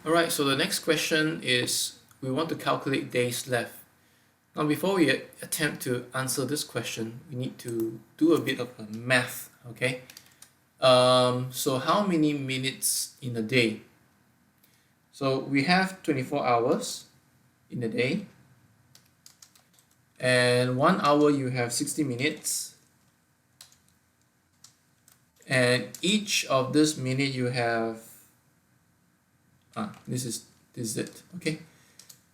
Alright, so the next question is we want to calculate days left. Now before we attempt to answer this question, we need to do a bit of a math, okay? So how many minutes in a day? So we have 24 hours in a day, and 1 hour you have 60 minutes, and each of this minute you have this is it, okay?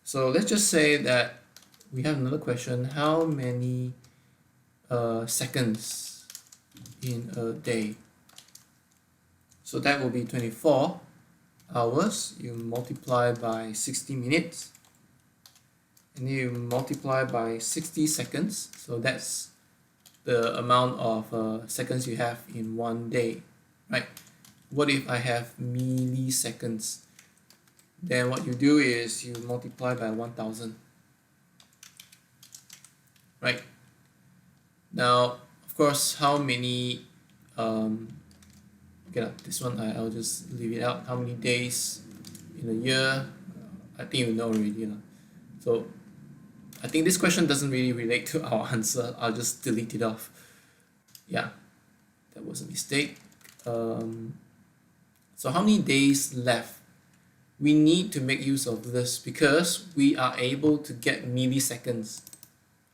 So let's just say that we have another question: how many seconds in a day? So that will be 24 hours. You multiply by 60 minutes, and you multiply by 60 seconds. So that's the amount of seconds you have in one day, right? What if I have milliseconds? Then what you do is you multiply by 1000, right? Now, of course, how many okay, this one I'll just leave it out. How many days in a year? I think you know already. So I think this question doesn't really relate to our answer. I'll just delete it off. Yeah, that was a mistake. So how many days left? We need to make use of this because we are able to get milliseconds.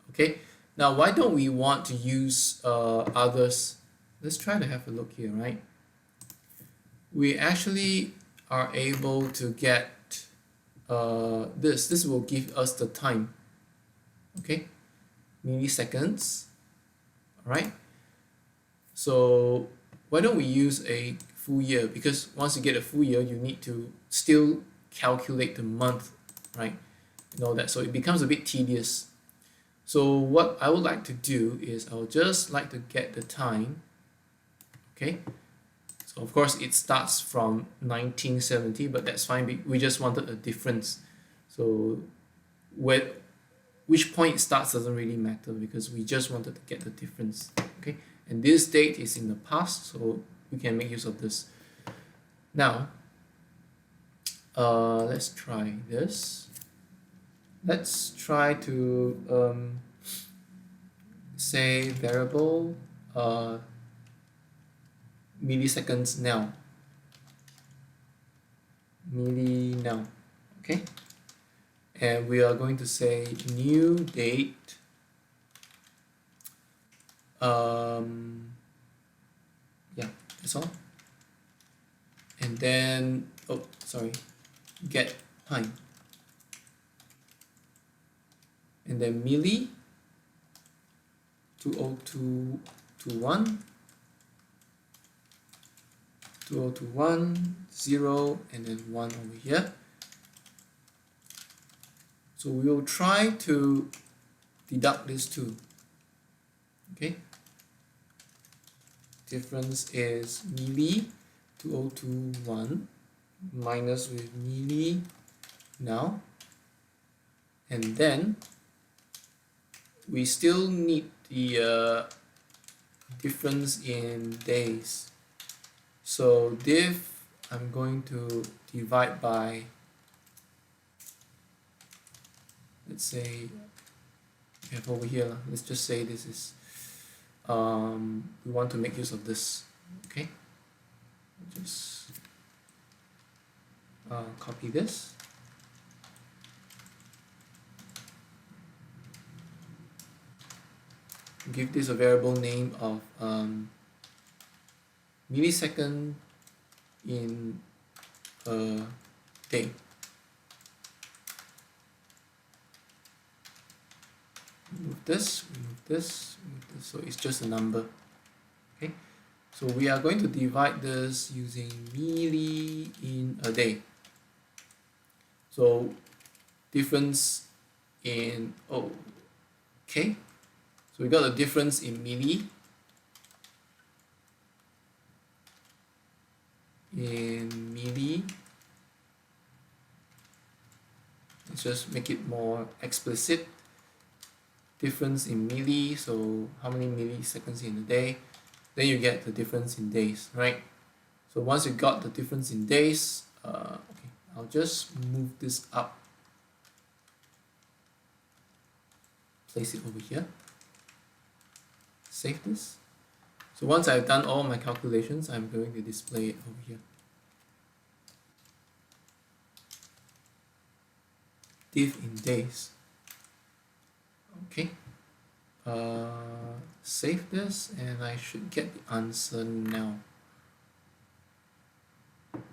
Okay, now why don't we want to use others? Let's try to have a look here, right? We actually are able to get this will give us the time, okay, milliseconds. All right, so why don't we use a full year? Because once you get a full year, you need to still calculate the month, right, and all that, so it becomes a bit tedious. So what I would like to do is I would just like to get the time, okay? So of course it starts from 1970, but that's fine. We just wanted a difference. So which point it starts doesn't really matter because we just wanted to get the difference, okay? And this date is in the past, so we can make use of this. Now, let's try this. Let's try to say variable milliseconds now. Milli now, okay? And we are going to say new date yeah, that's all. And then get time, and then milli 20221 2021 0 and then 1 over here. So we will try to deduct this too, okay? Difference is milli 2021 minus with milli now, and then we still need the difference in days. So diff, I'm going to divide by, let's say we have over here, let's just say this is we want to make use of this, okay? Just copy this, give this a variable name of millisecond in a day. Remove this, remove this, remove this, so it's just a number, okay? So we are going to divide this using milli in a day. So difference in, okay, so we got a difference in milli, let's just make it more explicit. Difference in milli, so how many milliseconds in a day, then you get the difference in days, right? So once you got the difference in days, okay, I'll just move this up, place it over here, save this. So once I've done all my calculations, I'm going to display it over here. Diff in days. Okay. Save this and I should get the answer now. Let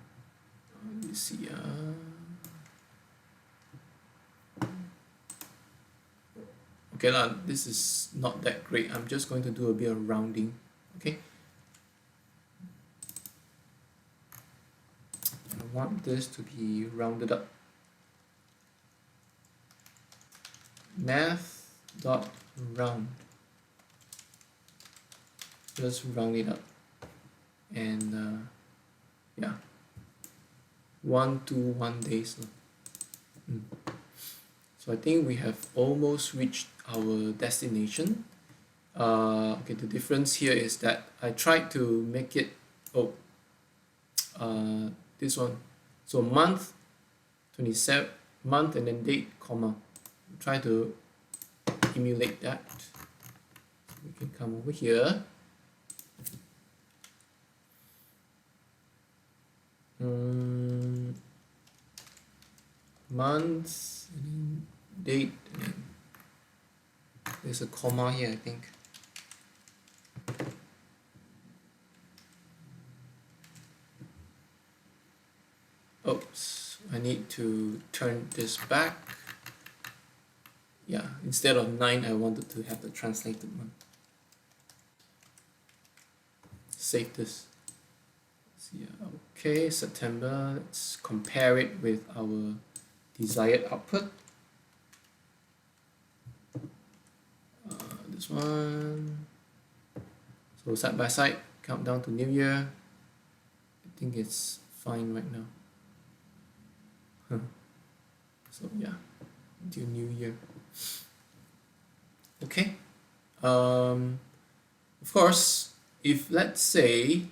me see. Okay lah, this is not that great. I'm just going to do a bit of rounding. Okay. I want this to be rounded up. Math.round. Just round it up. And yeah. 121 days. So I think we have almost reached our destination. Okay, the difference here is that I tried to make it, this one. So month, 27, month and then date, comma. Try to emulate that. We can come over here. Months and then date, and then there's a comma here, I think. Oops, I need to turn this back. Yeah, instead of 9, I wanted to have the translated one. Save this. Yeah, okay, September. Let's compare it with our desired output. This one. So side by side, countdown to New Year. I think it's fine right now. So yeah, until New Year. Okay. Of course, if let's say,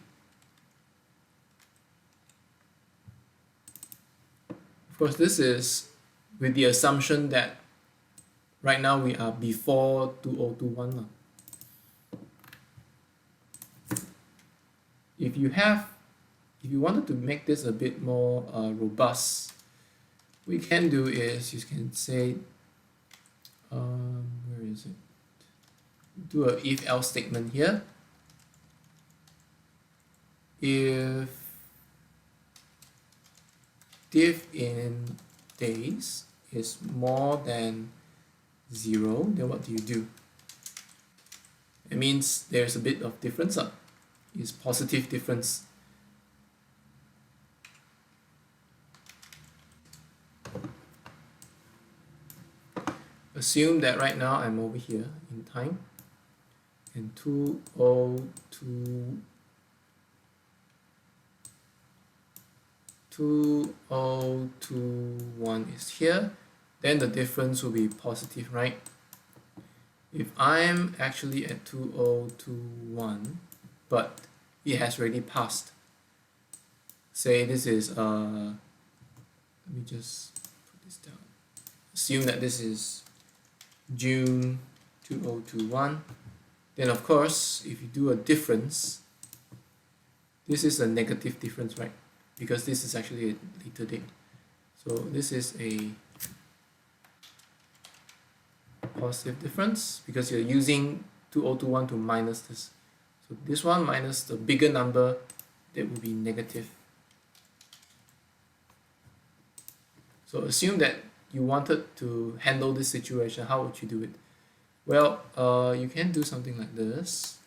of course, this is with the assumption that right now we are before 2021. If you wanted to make this a bit more robust, what you can do is you can say, where is it? Do a if-else statement here. If diff in days is more than 0, then what do? It means there's a bit of difference. It's positive difference. Assume that right now I'm over here in time, and 2021 is here, then the difference will be positive, right? If I'm actually at 2021, but it has already passed, say this is let me just put this down. Assume that this is June 2021, then of course if you do a difference, this is a negative difference, right? Because this is actually a later date. So this is a positive difference because you're using 2021 to minus this. So this one minus the bigger number, that will be negative. So assume that you wanted to handle this situation, how would you do it? Well, you can do something like this.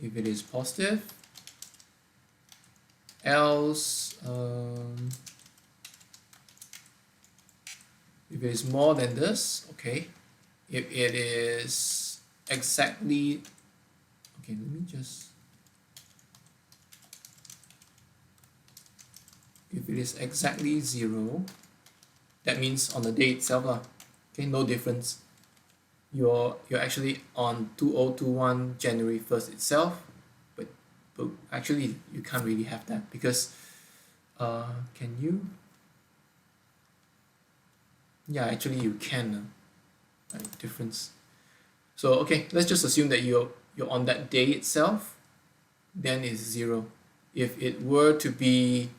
If it is positive, else if it is more than this, okay. If it is exactly, okay, let me just, if it is exactly 0, that means on the day itself lah. Okay, no difference. You're actually on 2021 January 1st itself, but actually you can't really have that because can you? Yeah, actually you can. Right, difference. So okay, let's just assume that you're on that day itself, then it's 0. If it were to be,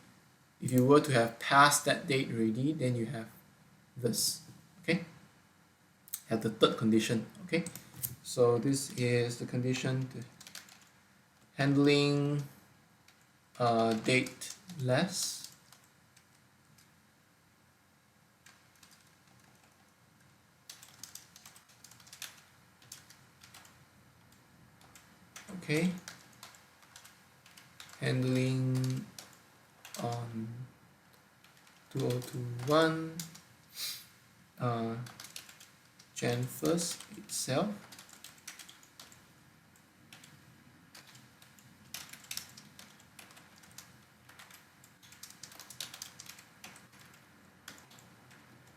if you were to have passed that date already, then you have this. Okay, have the third condition. Okay, so this is the condition to handling date less. Okay, handling on 2021 Jan 1st itself.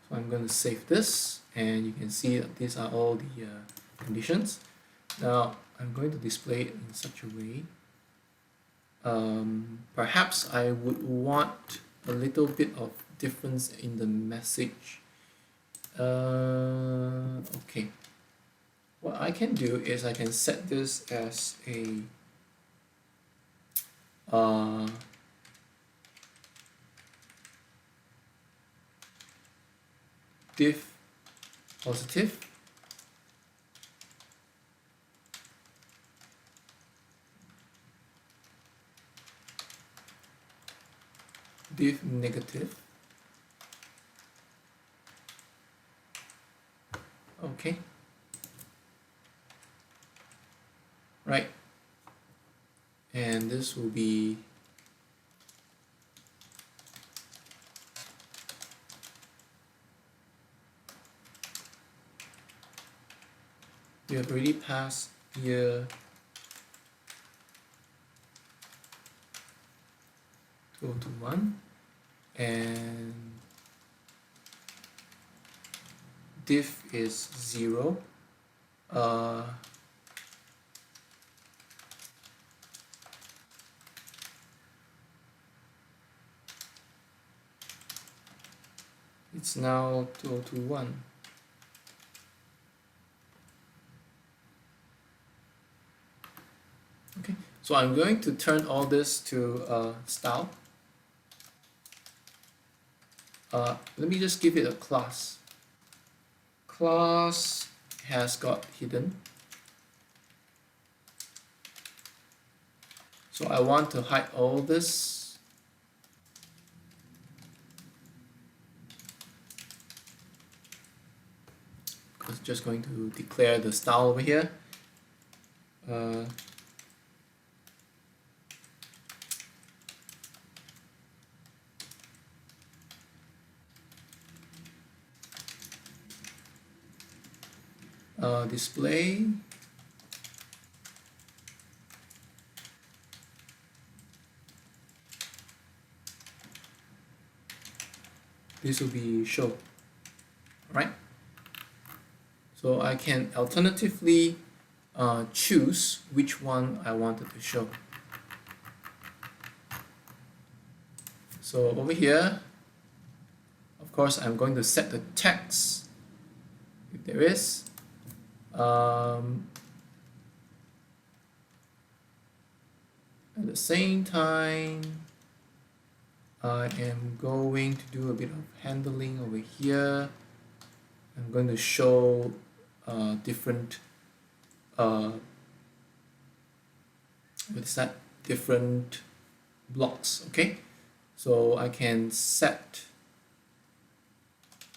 So I'm going to save this, and you can see that these are all the conditions. Now I'm going to display it in such a way. Perhaps I would want a little bit of difference in the message. Okay. What I can do is I can set this as a diff positive, diff negative. Okay. Right. And this will be you have already passed year 2021 and diff is 0. It's now 2021. Okay, so I'm going to turn all this to style. Let me just give it a class. Class has got hidden. So I want to hide all this. Because just going to declare the style over here. Display this will be show, right? So I can alternatively choose which one I wanted to show. So over here, of course, I'm going to set the text if there is. At the same time, I am going to do a bit of handling over here. I'm going to show different what is that? Different blocks. Okay, so I can set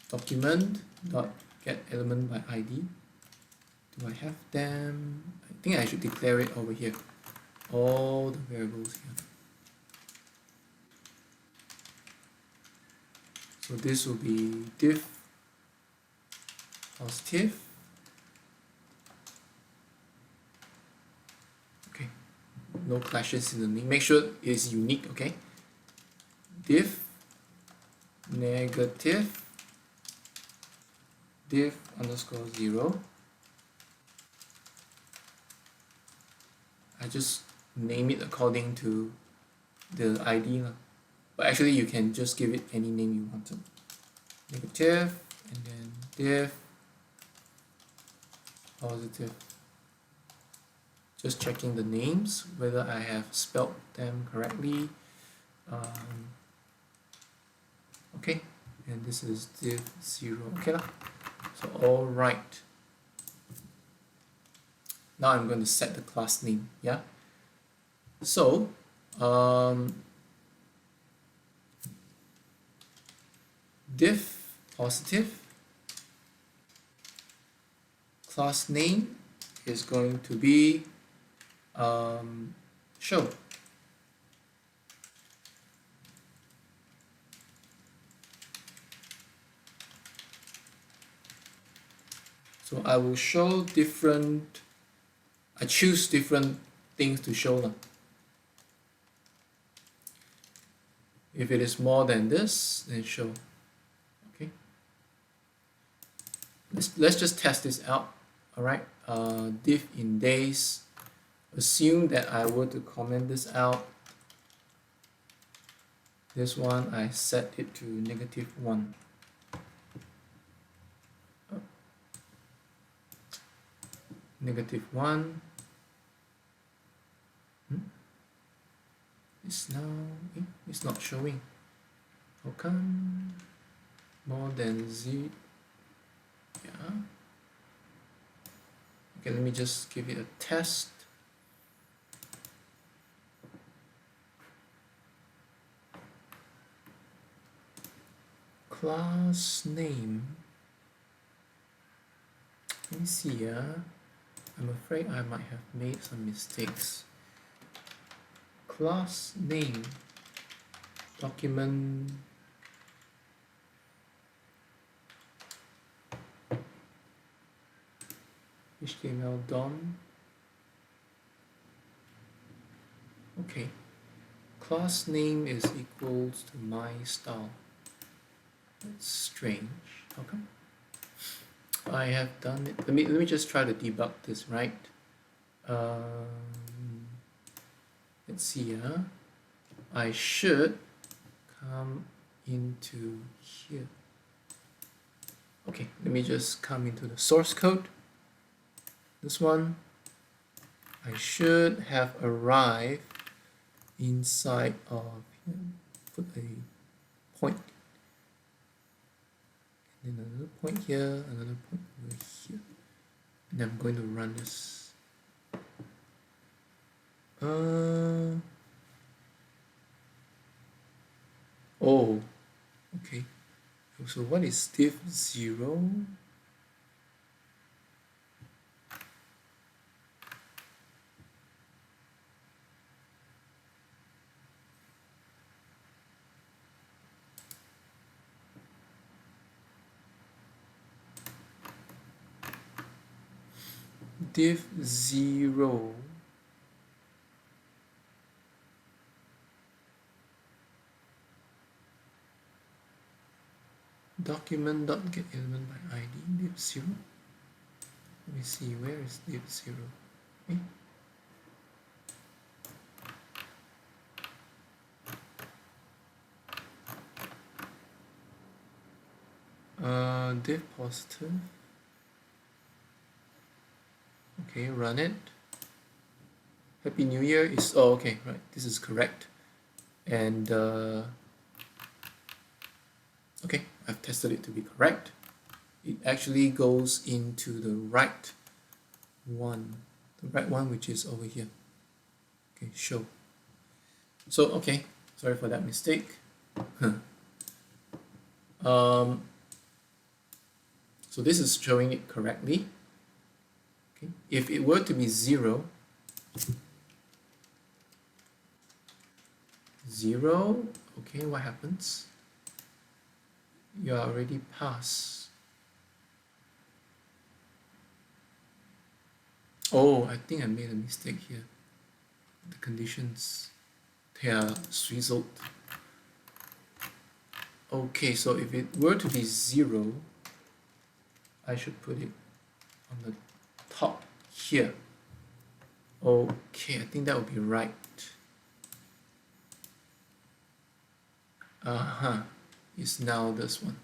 document dot get element by ID. Do I have them? I think I should declare it over here. All the variables here. So this will be diff positive. Okay, no clashes in the name. Make sure it is unique. Okay, diff negative diff underscore 0. I just name it according to the ID, but but actually you can just give it any name you want to. Negative, and then diff, positive. Just checking the names, whether I have spelled them correctly. Okay, and this is diff 0. Okay lah. So all right. Now I'm going to set the class name. Yeah. So diff positive, class name is going to be show. So I will show different, I choose different things to show them. If it is more than this, then show. Okay. Let's just test this out. All right. Diff in days. Assume that I were to comment this out. This one I set it to -1. -1. It's now it's not showing. How come? More than Z. Yeah. Okay, let me just give it a test. Class name. Let me see. I'm afraid I might have made some mistakes. Class name, document, HTML DOM. Okay, class name is equals to my style. That's strange. How come? I have done it. Let me just try to debug this, right? Let's see. I should come into here. Okay, let me just come into the source code. This one, I should have arrived inside of here. Put a point. And then another point here, another point over here. And I'm going to run this. Oh, okay. So what is diff 0? Diff 0. Document.getElement by ID, diff 0. Let me see, where is diff 0? Okay. Diff positive. Okay, run it. Happy New Year is, oh, okay, right, this is correct. And okay, I've tested it to be correct. It actually goes into the right one, which is over here. Okay, show. So, okay, sorry for that mistake. So this is showing it correctly. Okay, if it were to be 0, 0, okay, what happens? You are already past. Oh, I think I made a mistake here. The conditions, they are swizzled. Okay, so if it were to be 0, I should put it on the top here. Okay, I think that would be right. is now this one.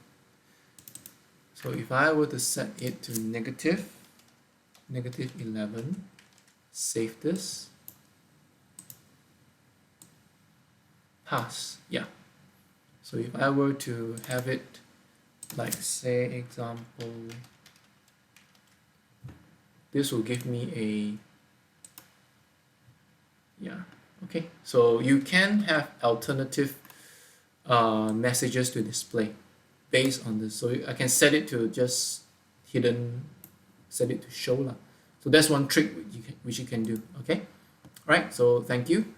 So if I were to set it to negative 11, save this, pass. Yeah. So if I were to have it like, say, example, this will give me a, yeah, okay. So you can have alternative messages to display based on this. So I can set it to just hidden, set it to show lah. So that's one trick which you can do. Okay, right. So thank you.